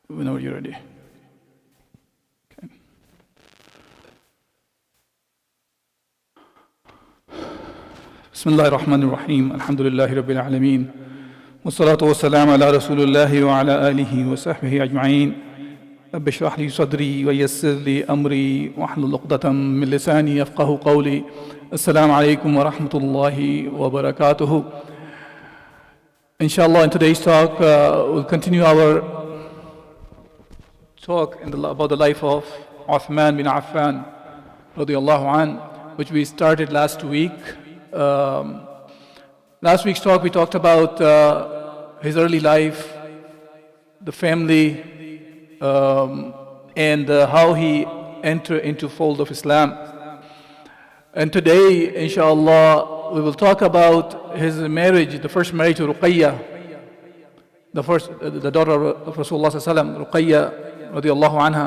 whenever you're ready. Okay. Bismillah ar-Rahman ar-Rahim. Alhamdulillahi Rabbil Alameen. والصلاة والسلام على رسول الله وعلى آله وصحبه أجمعين. رب اشرح لي صدري ويسر لي أمري واحلل عقدة من لساني يفقه قولي. السلام عليكم ورحمة الله وبركاته. Inshallah, in today's talk, we'll continue our talk about the life of Uthman bin Affan, radiyallahu an, which we started last week. Last week's talk, we talked about his early life, the family, and how he entered into fold of Islam. And today, inshallah, we will talk about his marriage, the first marriage to Ruqayya, the daughter of Rasulullah sallallahu alaihi wasallam, Ruqayya radiyallahu anha.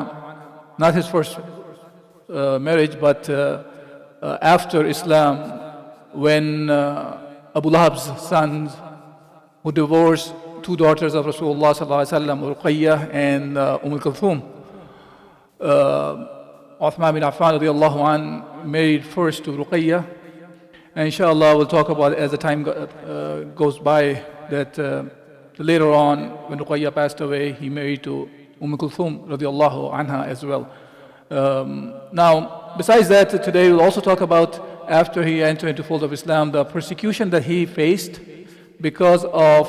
Not his first marriage, but after Islam, when Abu Lahab's sons, who divorced two daughters of Rasulullah sallallahu alaihi wasallam, Ruqayya and Kulthum. Uthman bin Affan radiyallahu an married first to Ruqayya, and inshallah we'll talk about it as the time goes by, that later on when Ruqayya passed away, he married to Kulthum radiyallahu anha as well. Now, besides that, today we'll also talk about, after he entered into fold of Islam, the persecution that he faced because of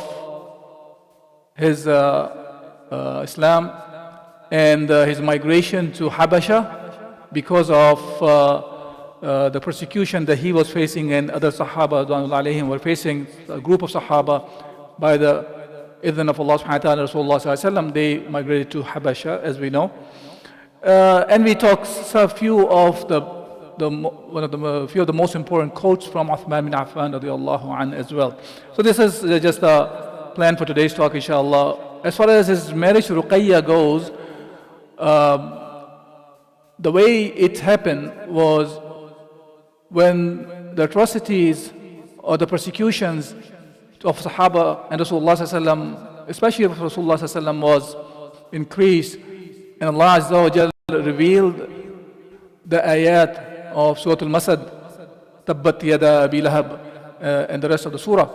his Islam and his migration to Habasha, because of the persecution that he was facing and other Sahaba alayhim were facing. A group of Sahaba, by the idhn of Allah subhanahu wa ta'ala, Rasulullah sallallahu alaihi wasallam, they migrated to Habasha, as we know. And we talked a few of the most important quotes from Uthman bin Affan radiyallahu an as well. So this is just a plan for today's talk, inshallah. As far as his marriage to Ruqayya goes, the way it happened was when the atrocities or the persecutions of Sahaba and Rasulullah sallallahu alaihi wasallam, especially of Rasulullah sallallahu alaihi wasallam, was increased, and Allah Azza wa Jalla revealed the ayat of Surah Al-Masad, Tabbat Yada Abi Lahab, and the rest of the surah,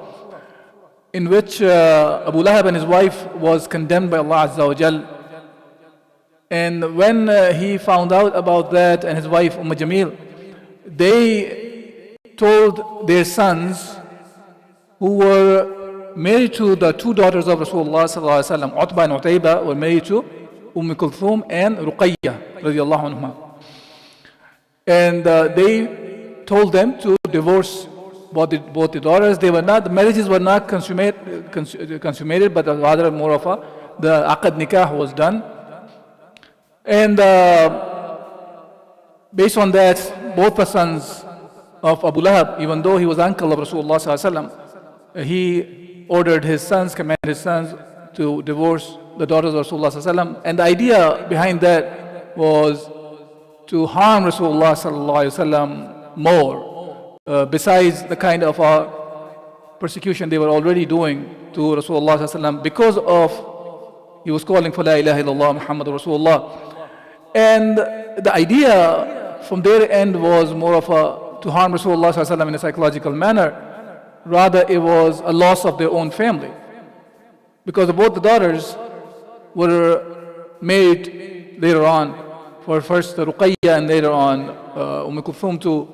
in which Abu Lahab and his wife was condemned by Allah Azza wa Jal. And when he found out about that, and his wife Jamil, they told their sons, who were married to the two daughters of Rasulullah sallallahu alaihi wasallam, Utbah and Utayba, were married to Kulthum and Ruqayya radiyallahu anhuma. And they told them to divorce both the daughters. The marriages were not consummated, but rather more of the aqad nikah was done. And based on that, both the sons of Abu Lahab, even though he was uncle of Rasulullah sallallahu alaihi wasallam, he ordered his sons, commanded his sons to divorce the daughters of Rasulullah sallallahu alaihi wasallam. And the idea behind that was to harm Rasulullah sallallahu alaihi wasallam more, besides the kind of persecution they were already doing to Rasulullah sallallahu alaihi wasallam, because of he was calling for La ilaha illallah Muhammadur Rasulullah. And the idea from their end was more of to harm Rasulullah sallallahu alaihi wasallam in a psychological manner. Rather, it was a loss of their own family, because both the daughters were married later on, for first Ruqayya and later on Kulthum, to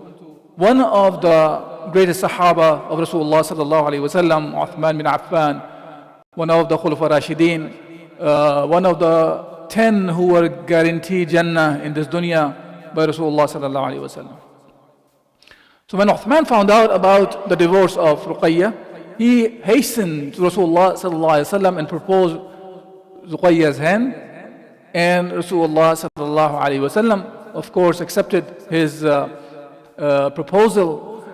one of the greatest Sahaba of Rasulullah sallallahu alaihi wasallam, Uthman bin Affan, one of the Khulafa Rashidin, one of the 10 who were guaranteed Jannah in this dunya by Rasulullah sallallahu alaihi wasallam. So when Uthman found out about the divorce of Ruqayya, he hastened to Rasulullah sallallahu alaihi wasallam and proposed Ruqayya's hand, and Rasulullah sallallahu alaihi wasallam, of course, accepted his proposal.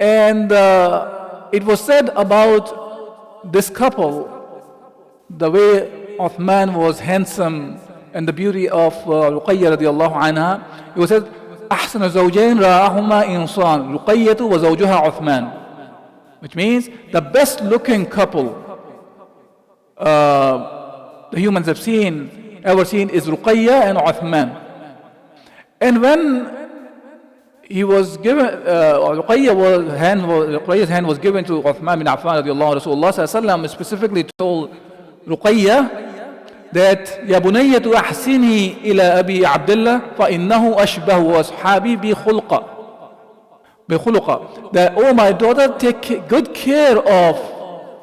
And it was said about this couple, the way Uthman was handsome and the beauty of Ruqayya radiallahu anha, it was said, أحسن زوجين رآهما إنسان رقية وزوجها عثمان, which means the best looking couple the humans have seen ever seen is Ruqayya and Uthman. And when he was given, Ruqayya's hand was given to Uthman bin Affan radiallahu anhu, Rasulullah sallallahu alaihi wasallam specifically told Ruqayya that يا بنية أحسني إلى أبي عبد الله فإنه أشبه أصحابي بخلقة. That, oh my daughter, take good care of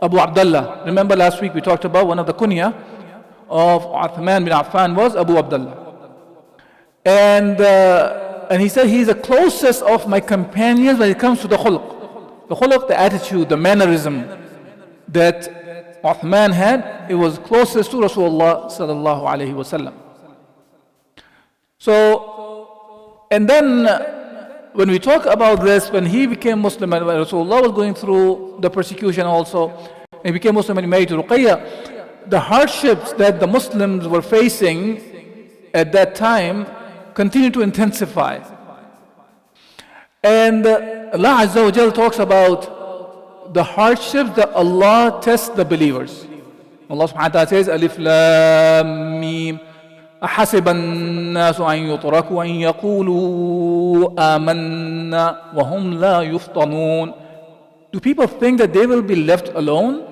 Abu Abdullah. Remember last week we talked about one of the kunya of Uthman bin Affan was Abu Abdullah. And he said he's the closest of my companions when it comes to the khuluq. The khuluq, the attitude, the mannerism that Uthman had, it was closest to Rasulullah sallallahu alayhi wasallam. So, and then when we talk about this, when he became Muslim and when Rasulullah was going through the persecution also, he became Muslim and he married to Ruqayya, the hardships that the Muslims were facing at that time continued to intensify. And Allah Azza wa Jal talks about the hardships that Allah tests the believers. Allah subhanahu wa ta'ala says, Alif Lam Mim, أحسب الناس أن يتركوا أن يقولوا آمنا وهم لا يفتنون. Do people think that they will be left alone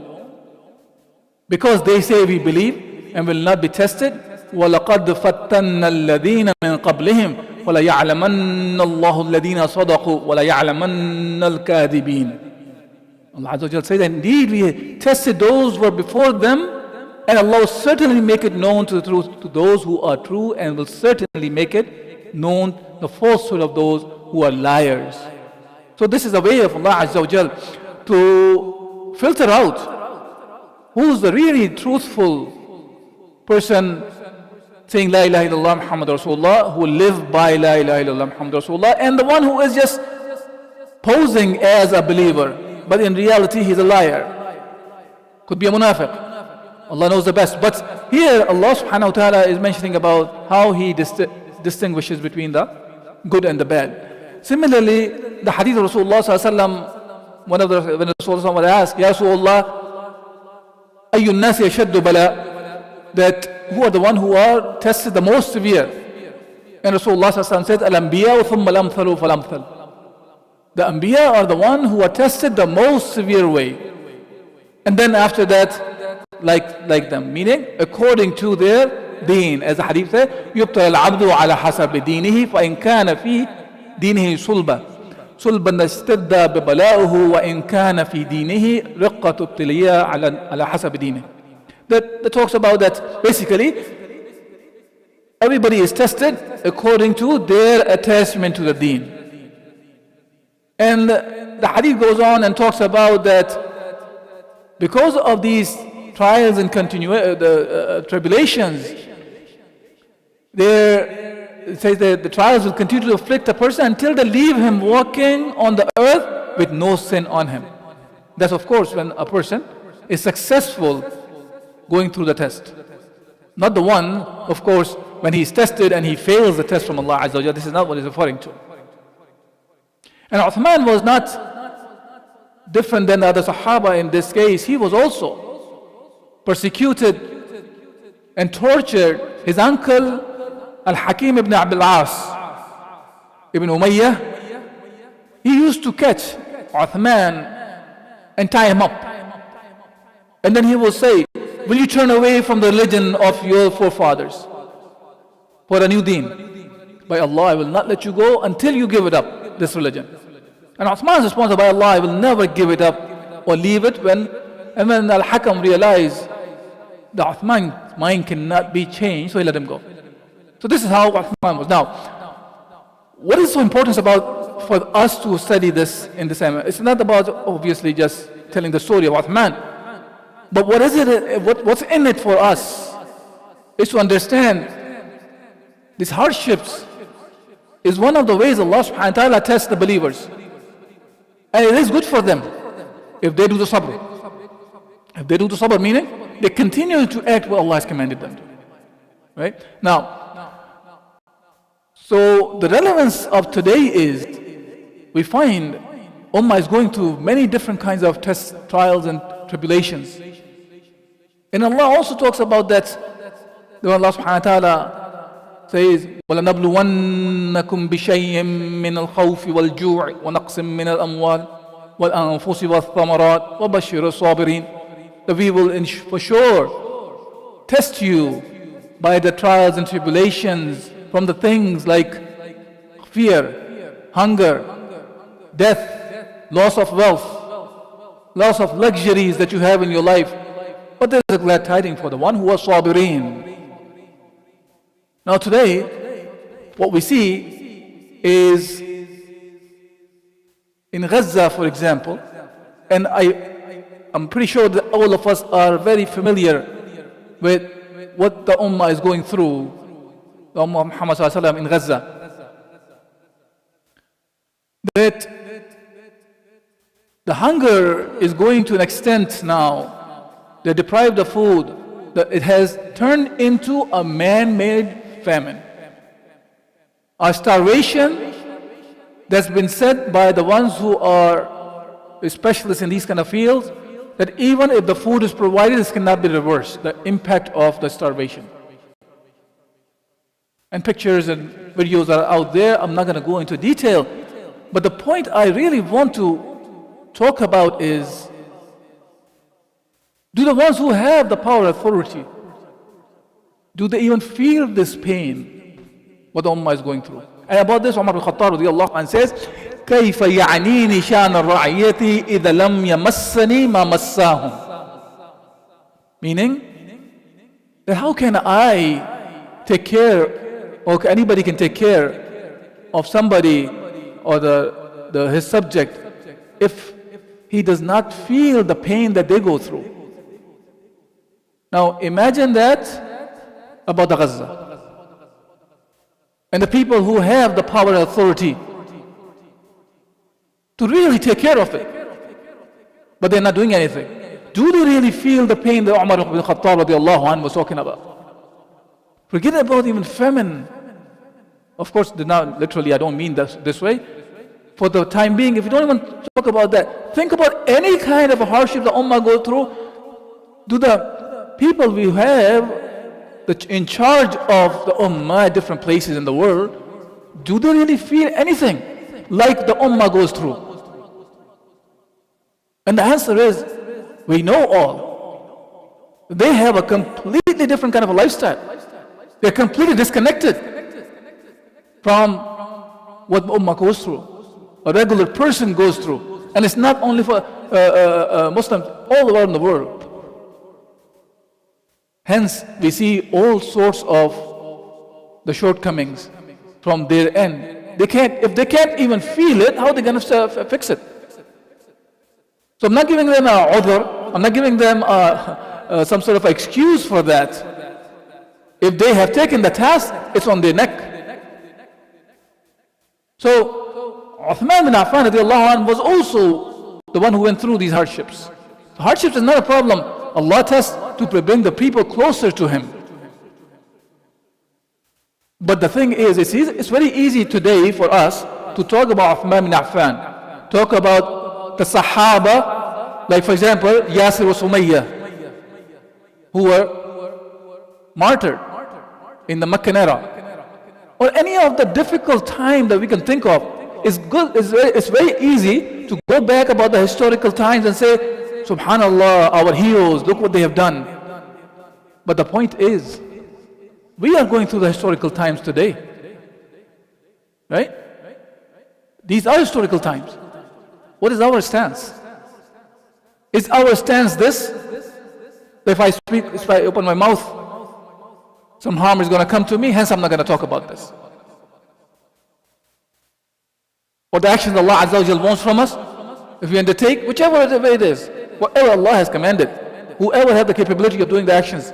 because they say we believe and will not be tested? وَلَقَدْ فَتَّنَّ الَّذِينَ مِنْ قَبْلِهِمْ وَلَيَعْلَمَنَّ اللَّهُ الَّذِينَ صَدَقُوا وَلَيَعْلَمَنَّ الْكَاذِبِينَ. Allah Azza wa Jalla says, indeed we tested those who were before them, and Allah will certainly make it known to those who are true, and will certainly make it known the falsehood of those who are liars. So this is a way of Allah Azza wa Jalla to filter out who's the really truthful person saying La ilaha illallah Muhammad Rasulullah, who will live by La ilaha illallah Muhammad Rasulullah, and the one who is just posing as a believer, but in reality he's a liar. Could be a munafiq. Allah knows the best. But here Allah subhanahu wa ta'ala is mentioning about how He distinguishes between the good and the bad. Similarly, the hadith of Rasulullah sallallahu alaihi wasallam, when Rasulullah was asked, Ya Rasulullah, ayyun nasi yashaddu bala, that who are the one who are tested the most severe? And Rasulullah sallallahu alaihi wasallam said, Al-anbiya thumma lamthalu falamthal. The anbiya are the one who are tested the most severe way. And then after that, like them, meaning according to their deen. As the hadith says, يُبْتَلَى الْعَبْدُ عَلَى حَسَبِ دِينِهِ فَإِنْ كَانَ فِي دِينِهِ صُلْبًا اشْتَدَّ بِبَلَاؤُهُ وَإِنْ كَانَ فِي دِينِهِ رِقَّةُ ابْتِلِيَّةٌ عَلى حَسَبِ دِينِهِ. That talks about that basically everybody is tested according to their attachment to the deen. And the hadith goes on and talks about that because of these trials and tribulations, it says that the trials will continue to afflict a person until they leave him walking on the earth with no sin on him. That's of course when a person is successful going through the test. Not the one, of course, when he's tested and he fails the test from Allah Azza wa Jalla. This is not what he's referring to. And Uthman was not different than the other Sahaba in this case. He was also persecuted and tortured. His uncle Al-Hakim ibn Abdul As ibn Umayyah, he used to catch Uthman and tie him up. And then he will say, will you turn away from the religion of your forefathers for a new deen? By Allah, I will not let you go until you give it up, this religion. And Uthman's response, by Allah, I will never give it up or leave it. And when Al-Hakam realized that Uthman's mind cannot be changed, so he let him go. So this is how Uthman was. Now, what is so important about for us to study this in this time? It's not about obviously just telling the story of Uthman, but what is it? What's in it for us is to understand these hardships is one of the ways Allah subhanahu wa ta'ala tests the believers. And it is good for them if they do the sabr. If they do the sabr, meaning they continue to act what Allah has commanded them to. Right? Now, so the relevance of today is we find Ummah is going through many different kinds of tests, trials and tribulations. And Allah also talks about that The one Allah subhanahu wa ta'ala says, وَلَنَبْلُوَنَّكُمْ بِشَيْءٍ مِّنَ الْخَوْفِ وَالْجُوعِ وَنَقْصٍ مِّنَ الْأَمْوَالِ وَالْأَنفُسِ وَالثَّمَرَاتِ وَبَشِّرِ الصَّابِرِينَ. That we will for sure test you by the trials and tribulations from the things like fear, hunger, death, loss of wealth, loss of luxuries that you have in your life. But there is a glad tidings for the one who was sabirin. Now today, what we see is in Gaza, for example, and I'm pretty sure that all of us are very familiar with what the Ummah is going through, the Ummah of Muhammad sallallahu alaihi wasallam in Gaza. That the hunger is going to an extent now, they're deprived of food, that it has turned into a man-made famine. A starvation that's been said by the ones who are specialists in these kind of fields, that even if the food is provided, this cannot be reversed, the impact of the starvation. And pictures and videos are out there, I'm not going to go into detail. But the point I really want to talk about is, do the ones who have the power and authority, do they even feel this pain, what the Ummah is going through? And about this, Umar al-Khattab radiallahu anhu says, كيف يعنيني شأن الرعية إذا لم يمسني ما مساهم. Meaning, that how can I take care, or anybody can take care of somebody or his subject if he does not feel the pain that they go through. Now imagine that about the Gaza. And the people who have the power and authority to really take care of it, but they're not doing anything. Do they really feel the pain that Umar ibn Khattab radiallahu anhu was talking about? Forget about even famine. Of course, not literally, I don't mean this way. For the time being, if you don't even talk about that, think about any kind of a hardship the Ummah go through. Do the people we have in charge of the Ummah at different places in the world, do they really feel anything like the Ummah goes through? And the answer is, we know all. They have a completely different kind of a lifestyle. They're completely disconnected from what the Ummah goes through, a regular person goes through. And it's not only for Muslims, all around the world. Hence, we see all sorts of the shortcomings from their end. If they can't even feel it, how are they going to fix it? So I'm not giving them a udhr, I'm not giving them some sort of excuse for that. If they have taken the task, it's on their neck. So Uthman bin Affan radiallahu anhu was also the one who went through these hardships. Hardships is not a problem. Allah tests to bring the people closer to Him. But the thing is, it's very easy today for us to talk about Uthman bin Affan, talk about the Sahaba, like for example, Yasir wa Sumayya, who were martyred in the Meccan era, or any of the difficult time that we can think of. It's very easy to go back about the historical times and say, Subhanallah, our heroes, look what they have done. But the point is, we are going through the historical times today. Right? These are historical times. What is our stance? Is our stance this? That if I open my mouth, some harm is going to come to me, hence I'm not going to talk about this. Or the actions Allah Azza wa Jal wants from us, if we undertake, whichever way it is, whatever Allah has commanded, whoever has the capability of doing the actions,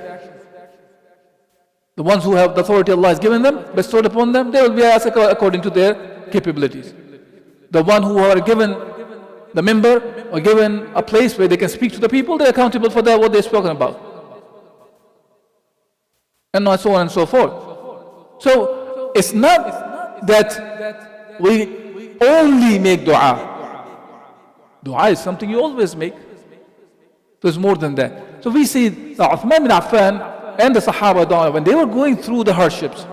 the ones who have the authority Allah has given them, bestowed upon them, they will be asked according to their capabilities. The one who are given the member or given a place where they can speak to the people, they're accountable for that, what they're spoken about. And so on and so forth. So it's not that we only make dua. Dua is something you always make. There's more than that. So we see that Uthman bin Affan and the Sahaba, when they were going through the hardships,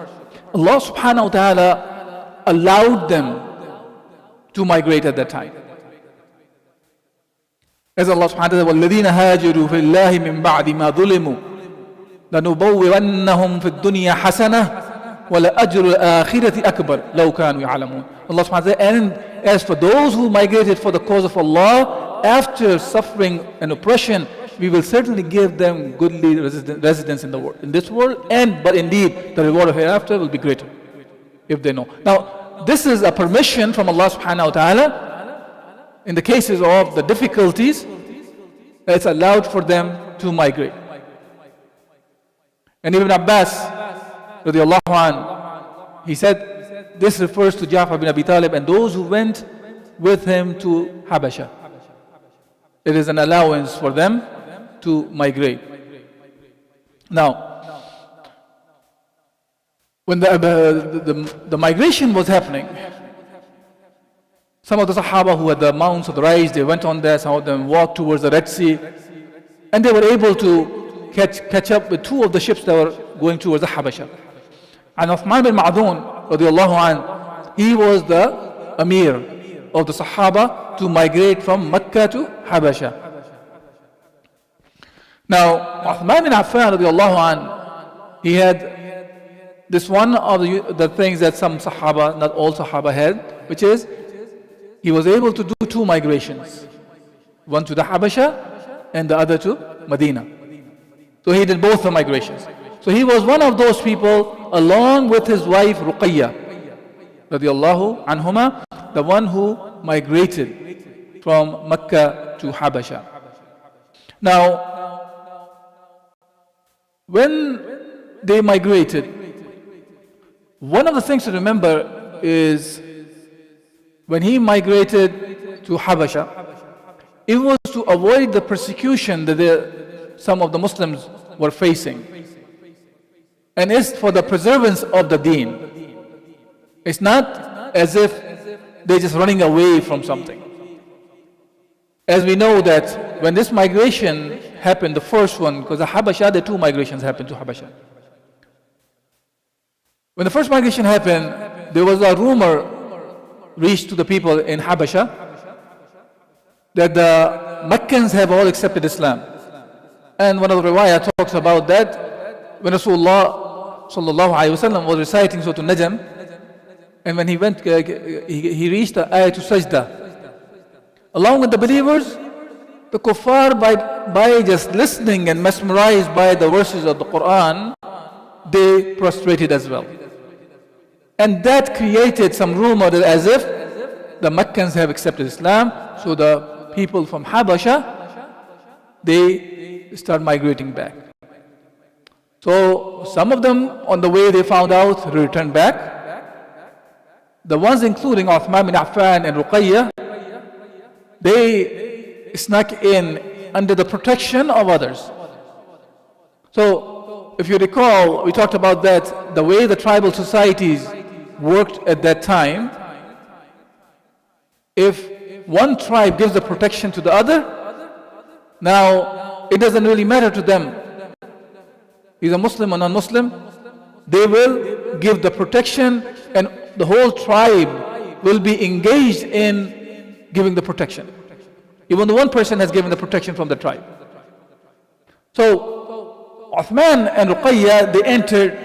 Allah subhanahu wa ta'ala allowed them to migrate at that time. As Allah subhanahu wa ta'ala said, وَالَّذِينَ هَاجِرُوا فِي اللَّهِ مِن بَعْدِ مَا ظُلِمُوا لَنُبَوِّئَنَّهُمْ فِي الدُّنْيَا حَسَنَةً وَلَأَجْرُ الْآخِرَةِ أَكْبَرُ لَوْ كَانُوا يَعْلَمُونَ. Allah subhanahu wa ta'ala said, and as for those who migrated for the cause of Allah, after suffering and oppression, we will certainly give them goodly residence in the world, in this world, but indeed the reward of hereafter will be greater if they know. Now, this is a permission from Allah subhanahu wa ta'ala. In the cases of the difficulties, it's allowed for them to migrate. And Ibn Abbas, radiallahu anh, he said, this refers to Ja'far bin Abi Talib and those who went with him to Habasha. It is an allowance for them to migrate. Now, when the migration was happening, some of the Sahaba who had the mounts of the rise, they went on there, some of them walked towards the Red Sea, and they were able to catch up with two of the ships that were going towards the Habasha. And Uthman bin Ma'dun, radiallahu anh, he was the Amir of the Sahaba to migrate from Mecca to Habasha. Now, Uthman bin Affan, radiallahu anh, he had this one of the things that some Sahaba, not all Sahaba had, which is he was able to do two migrations, one to the Habasha and the other to Medina. So he did both the migrations. So he was one of those people along with his wife Ruqayya, radiallahu anhuma, the one who migrated from Mecca to Habasha. Now, when they migrated, one of the things to remember is when he migrated to Habasha, it was to avoid the persecution that some of the Muslims were facing. And it's for the preservance of the deen. It's not as if they're just running away from something. As we know that when this migration happened, the first one, because the Habasha, the two migrations happened to Habasha. When the first migration happened, there was a rumor reached to the people in Habasha that the Meccans have all accepted Islam. And one of the riwayah talks about that when Rasulullah sallallahu alayhi wasallam was reciting Surah Al-Najm, and when he went, he reached the Ayatul Sajda. Along with the believers, the kuffar, by just listening and mesmerized by the verses of the Quran, they prostrated as well. And that created some rumor that as if the Meccans have accepted Islam, so the people from Habasha, they start migrating back. So some of them, on the way they found out, returned back. The ones including Uthman bin Affan and Ruqayya, they snuck in under the protection of others. So if you recall, we talked about that, the way the tribal societies worked at that time. If one tribe gives the protection to the other, now it doesn't really matter to them. He's a Muslim or non-Muslim, they will give the protection and the whole tribe will be engaged in giving the protection. Even the one person has given the protection from the tribe. So Uthman and Ruqayya, they entered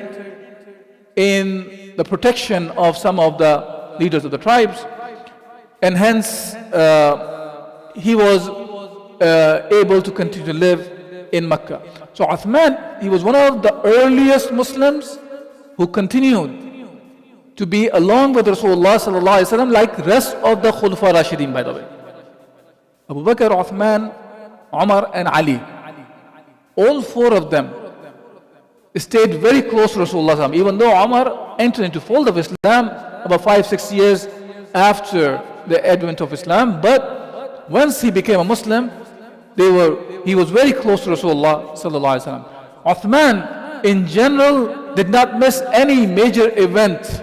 in the protection of some of the leaders of the tribes, and hence he was able to continue to live in Mecca. So Uthman, he was one of the earliest Muslims who continued to be along with Rasulullah sallallahu alaihi wasallam, like rest of the Khulafa Rashidin, by the way. Abu Bakr, Uthman, Umar and Ali, all four of them stayed very close to Rasulullah, even though Umar entered into fold of Islam about 5-6 years after the advent of Islam. But once he became a Muslim, he was very close to Rasulullah sallallahu alaihi wasallam. Uthman, in general, did not miss any major event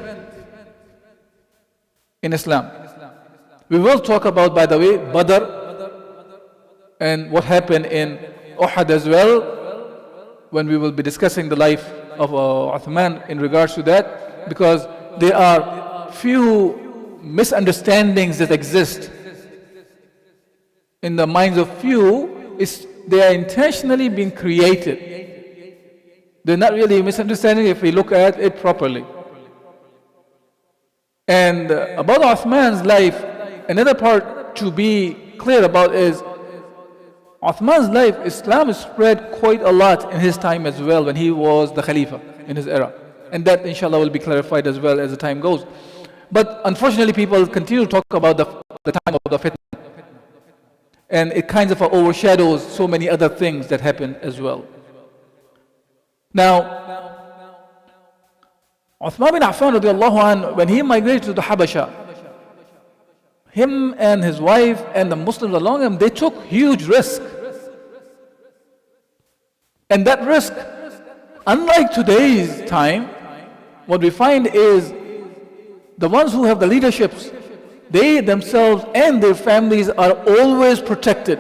in Islam. We will talk about, by the way, Badr and what happened in Uhud as well. when we will be discussing the life of Uthman in regards to that, because there are few misunderstandings that exist in the minds of few. They are intentionally being created. They're not really a misunderstanding if we look at it properly. And about Uthman's life, another part to be clear about is Uthman's life. Islam spread quite a lot in his time as well, when he was the Khalifa in his era. And that inshallah will be clarified as well as the time goes. But unfortunately people continue to talk about the time of the fitna. And it kind of overshadows so many other things that happen as well. Now, Uthman bin Affan radiallahu anh, when he migrated to the Habasha, him and his wife and the Muslims along him, they took huge risk. And that risk, unlike today's time, what we find is the ones who have the leaderships, they themselves and their families are always protected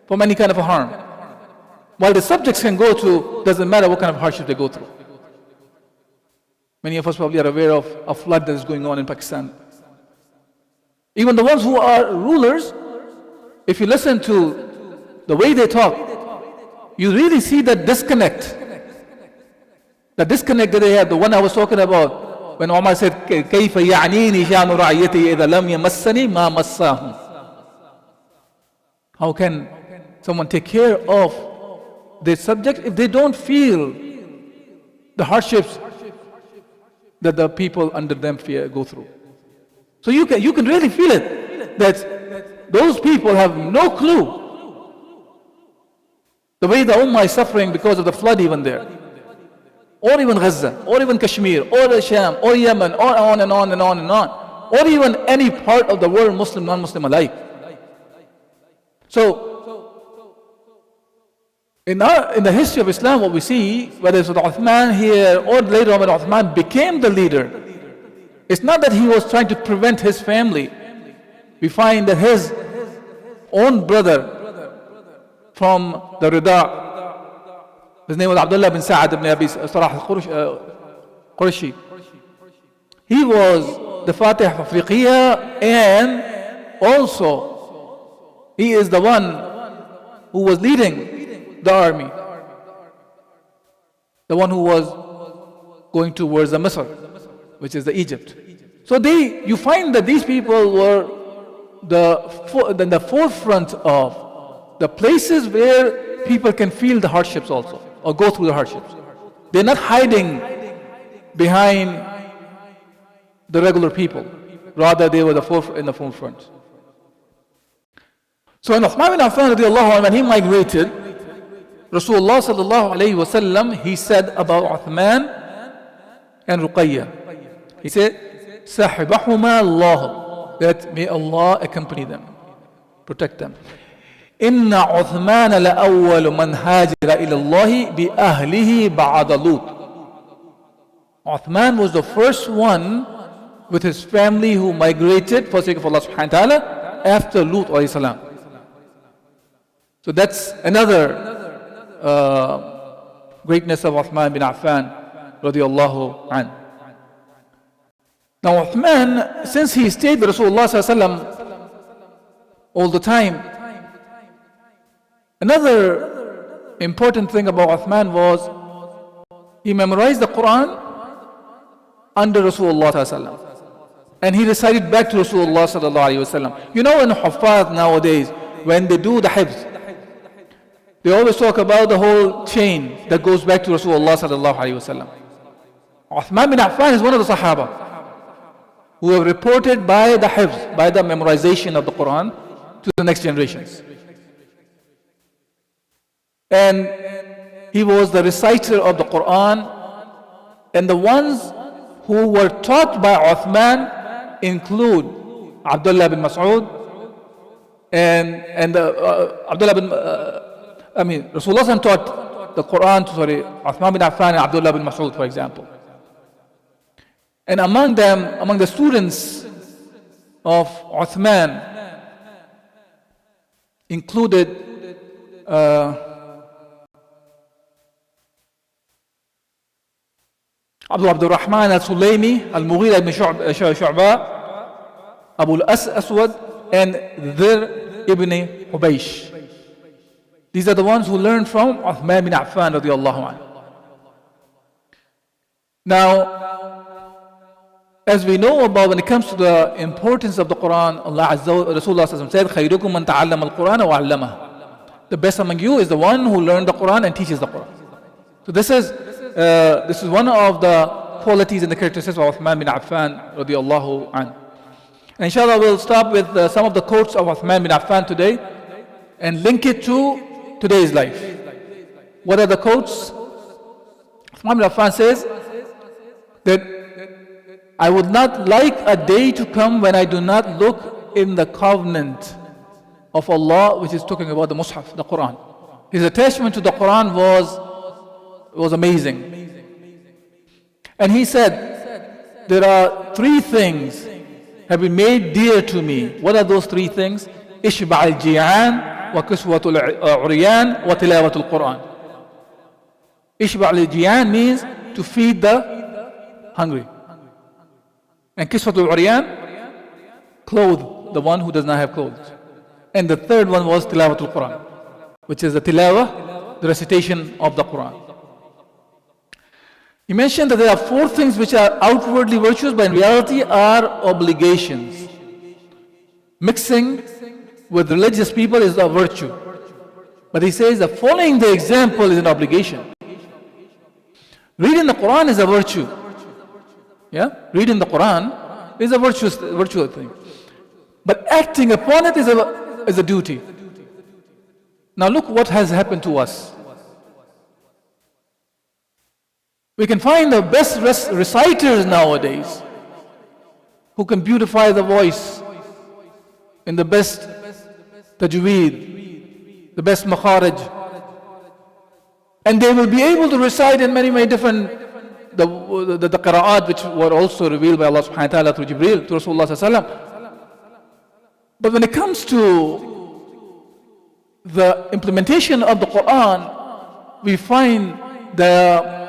from any kind of a harm. While the subjects can go through, doesn't matter what kind of hardship they go through. Many of us probably are aware of a flood that is going on in Pakistan. Even the ones who are rulers, if you listen to the way they talk, you really see that disconnect. The disconnect that they have, the one I was talking about, when Umar said, كَيْفَ يَعْنِينِ شَانُ رَعِيَّتِي إِذَا لَمْ يَمَسَّنِي مَا مَسَّاهُمْ. How can someone take care of their subject if they don't feel the hardships that the people under them go through? So you can really feel it, that those people have no clue the way the Ummah is suffering because of the flood even there, or even Gaza, or even Kashmir, or the Sham, or Yemen, or on and on and on and on, or even any part of the world, Muslim, non-Muslim alike. So in the history of Islam, what we see, whether it's with Uthman here or later on when Uthman became the leader, it's not that he was trying to prevent his family. We find that his own brother from the Rida, his name was Abdullah bin Sa'ad ibn Abi Sarah al-Qurashi. He was the Fatih of Afriqiya, and also he is the one who was leading the army, the one who was going towards the Misr, which is the Egypt. So you find that these people were the forefront of the places where people can feel the hardships also, or go through the hardships. They're not hiding behind the regular people. Rather, they were in the forefront. So when Uthman bin Affan radiallahu anhu, when he migrated, Rasulullah sallallahu alayhi wa sallam, he said about Uthman and Ruqayya, he said, Sahibahuma Allah, that may Allah accompany them, protect them. Inna Uthman la awwal man hajira ila Allah bi ahlihi ba'da Lut. Uthman was the first one with his family who migrated for the sake of Allah subhanahu wa ta'ala after Lut alayhi salam. So that's another greatness of Uthman bin Affan radiallahu anhu. Now Uthman, since he stayed with Rasulullah sallallahu alaihi wasallam all the time, another important thing about Uthman was he memorized the Quran under Rasulullah sallallahu alaihi wasallam, and he recited back to Rasulullah sallallahu alaihi wasallam. You know, in Huffaz nowadays, when they do the hifz, they always talk about the whole chain that goes back to Rasulullah sallallahu alaihi wasallam. Uthman bin Affan is one of the Sahaba who have reported by the hifz, by the memorization of the Quran to the next generations. And he was the reciter of the Quran, and the ones who were taught by Uthman include Abdullah bin Mas'ud and Abdullah bin Rasulullah taught the Quran to Uthman bin Affan and Abdullah bin Mas'ud, for example. And among them, among the students of Uthman, included Abu Abdurrahman al-Sulaymi, Al-Mughira ibn Shu'ba, Abu al-Aswad, and Dhir ibn Hubaysh. These are the ones who learned from Uthman bin Affan radiallahu anhu. Now, as we know about when it comes to the importance of the Quran, Allah Azza wa Rasulullah said, خَيْرُكُمْ مَنْ تَعَلَّمَ الْقُرْآنَ وَعَلَّمَهُ. The best among you is the one who learned the Quran and teaches the Quran. So this is one of the qualities and the characteristics of Uthman bin Affan radiallahu anhu. And inshallah we'll stop with some of the quotes of Uthman bin Affan today and link it to today's life. What are the quotes? Uthman bin Affan says that I would not like a day to come when I do not look in the covenant of Allah, which is talking about the Mus'haf, the Quran. His attachment to the Quran was amazing. And he said, there are three things have been made dear to me. What are those three things? Ishba' al-ji'an wa kiswatu al-uryan wa tilawatu al-Quran. Ishba' al-ji'an means to feed the hungry. And kiswatu al-uryan, clothe the one who does not have clothes. And the third one was tilawatu al-Quran, which is the tilawah, the recitation of the Quran. He mentioned that there are four things which are outwardly virtuous, but in reality are obligations. Mixing with religious people is a virtue. But he says that following the example is an obligation. Reading the Quran is a virtue. Yeah? Reading the Quran is a virtuous thing. But acting upon it is a duty. Now look what has happened to us. We can find the best reciters nowadays who can beautify the voice in the best tajweed, the best makharij. And they will be able to recite in many, many different the qira'at which were also revealed by Allah subhanahu wa ta'ala through Jibreel to Rasulullah sallallahu alaihi wasallam. But when it comes to the implementation of the Quran, we find the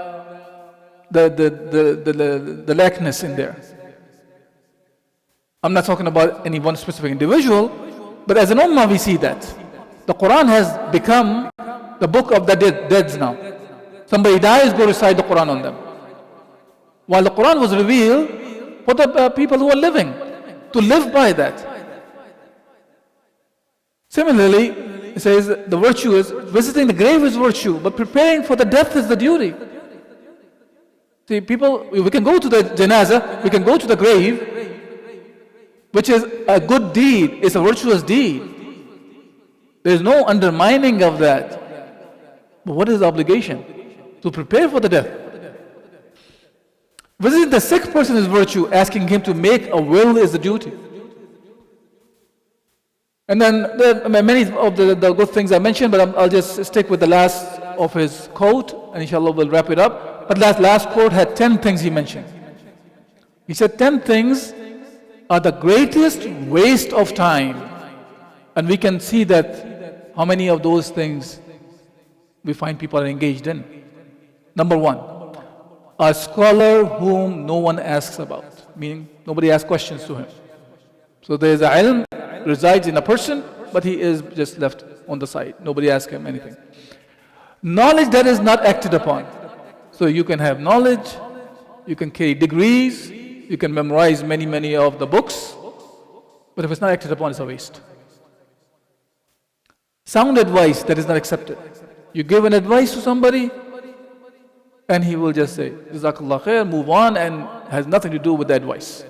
lackness in there. I'm not talking about any one specific individual, but as an ummah we see that. The Quran has become the book of the deads now. Somebody dies, go recite the Quran on them. While the Quran was revealed for the people who are living, to live by that. Similarly, it says the virtue is, visiting the grave is virtue, but preparing for the death is the duty. See, people, we can go to the janazah, we can go to the grave, which is a good deed, it's a virtuous deed. There is no undermining of that. But what is the obligation? To prepare for the death. Visiting the sick person is virtue, asking him to make a will is the duty. And then there are many of the good things I mentioned, but I'll just stick with the last of his quote, and inshallah we'll wrap it up. But last quote had 10 things he mentioned. He said 10 things are the greatest waste of time. And we can see that how many of those things we find people are engaged in. Number one, a scholar whom no one asks about, meaning nobody asks questions to him. So there is a ilm resides in a person, but he is just left on the side. Nobody asks him anything. Knowledge that is not acted upon. So you can have knowledge, you can carry degrees, you can memorize many, many of the books, but if it's not acted upon, it's a waste. Sound advice that is not accepted. You give an advice to somebody, and he will just say, Jazakallah khair, move on, and has nothing to do with the advice.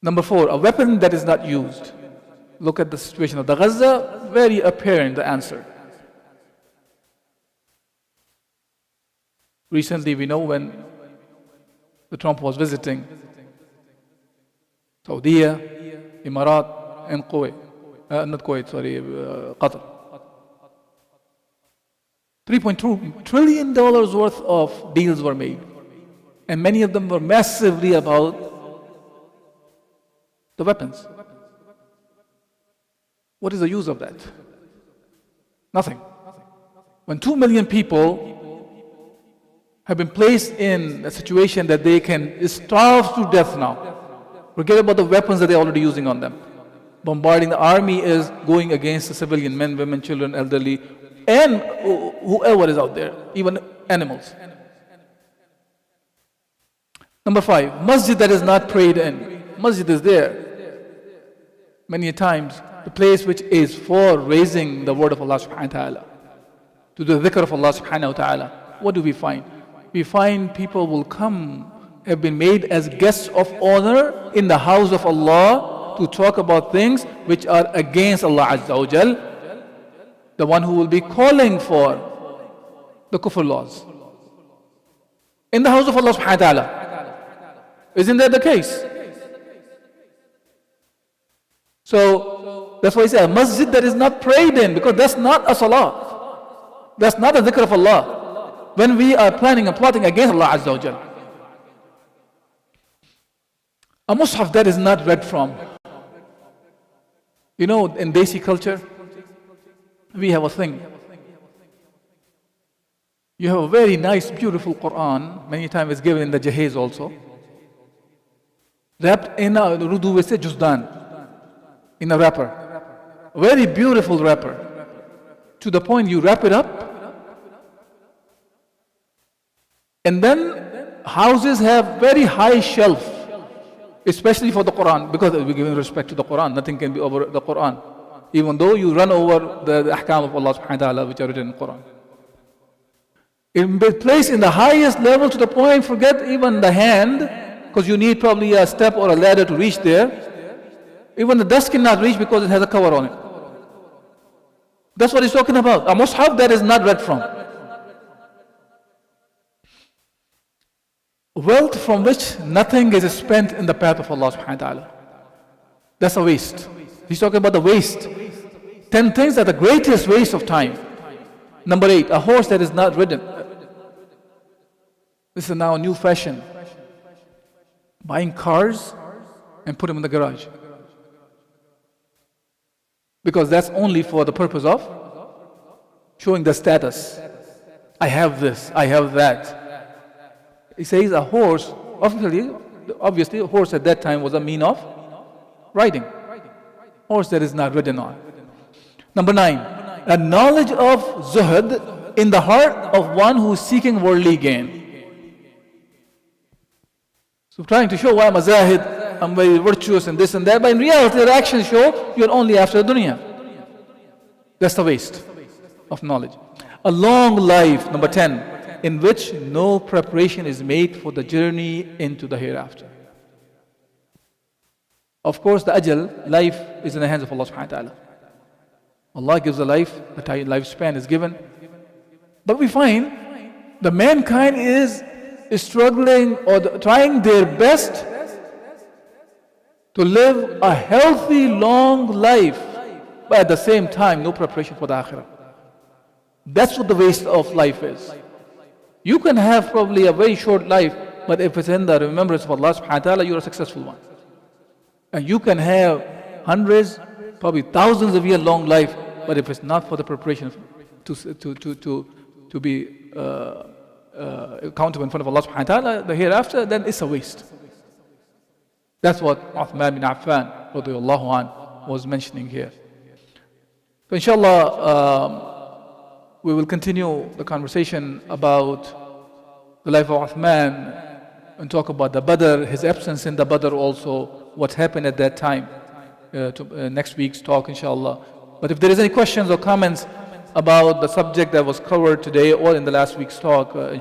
Number 4, a weapon that is not used. Look at the situation of the Gaza, very apparent the answer. Recently, we know when the Trump was visiting Saudi, Emirat, and Kuwait, Qatar. $3.2 trillion worth of deals were made. And many of them were massively about the weapons. What is the use of that? Nothing. When 2 million people have been placed in a situation that they can starve to death now. Forget about the weapons that they're already using on them. Bombarding the army is going against the civilian men, women, children, elderly, and whoever is out there, even animals. Number 5, masjid that is not prayed in. Masjid is there. Many times, the place which is for raising the word of Allah subhanahu wa ta'ala, to the dhikr of Allah subhanahu wa ta'ala. What do we find? We find people will come, have been made as guests of honor in the house of Allah to talk about things which are against Allah Azza wa Jal, the one who will be calling for the kufr laws. In the house of Allah subhanahu wa ta'ala. Isn't that the case? So, that's why I say a masjid that is not prayed in, because that's not a salah. That's not a dhikr of Allah. When we are planning and plotting against Allah Azza wa Jal. A mushaf that is not read from. You know, in Desi culture, we have a thing. You have a very nice, beautiful Quran. Many times it's given in the jahiz also. Wrapped in a Urdu we say jusdan, in a wrapper. A very beautiful wrapper. To the point you wrap it up. And then houses have very high shelf, especially for the Quran, because we're giving respect to the Quran. Nothing can be over the Quran, even though you run over the ahkam of Allah subhanahu wa ta'ala which are written in the Quran. It be placed in the highest level to the point, forget even the hand, because you need probably a step or a ladder to reach there. Even the dust cannot reach because it has a cover on it. That's what he's talking about. A mushaf that is not read from. Wealth from which nothing is spent in the path of Allah subhanahu wa ta'ala. That's a waste. He's talking about the waste. 10 things that are the greatest waste of time. Number 8, a horse that is not ridden. This is now a new fashion. Buying cars and put them in the garage. Because that's only for the purpose of showing the status. I have this, I have that. He says a horse, obviously a horse at that time was a mean of riding. Horse that is not ridden on. Number 9, a knowledge of zuhd in the heart of one who is seeking worldly gain. So trying to show why I'm a zahid, I'm very virtuous and this and that, but in reality the actions show you're only after the dunya. That's the waste of knowledge. A long life, number 10, in which no preparation is made for the journey into the hereafter. Of course, the ajal, life, is in the hands of Allah subhanahu wa ta'ala. Allah gives a life, the lifespan is given. But we find the mankind is struggling or trying their best to live a healthy, long life, but at the same time, no preparation for the akhirah. That's what the waste of life is. You can have probably a very short life, but if it's in the remembrance of Allah subhanahu wa ta'ala, you're a successful one. And you can have hundreds, probably thousands of year long life, but if it's not for the preparation to be accountable in front of Allah subhanahu wa ta'ala, the hereafter, then it's a waste. That's what Uthman bin Affan radiyallahu an was mentioning here. So inshallah, we will continue the conversation about the life of Uthman and talk about the Badr, his absence in the Badr also, what happened at that time, next week's talk inshallah. But if there is any questions or comments about the subject that was covered today or in the last week's talk, inshallah.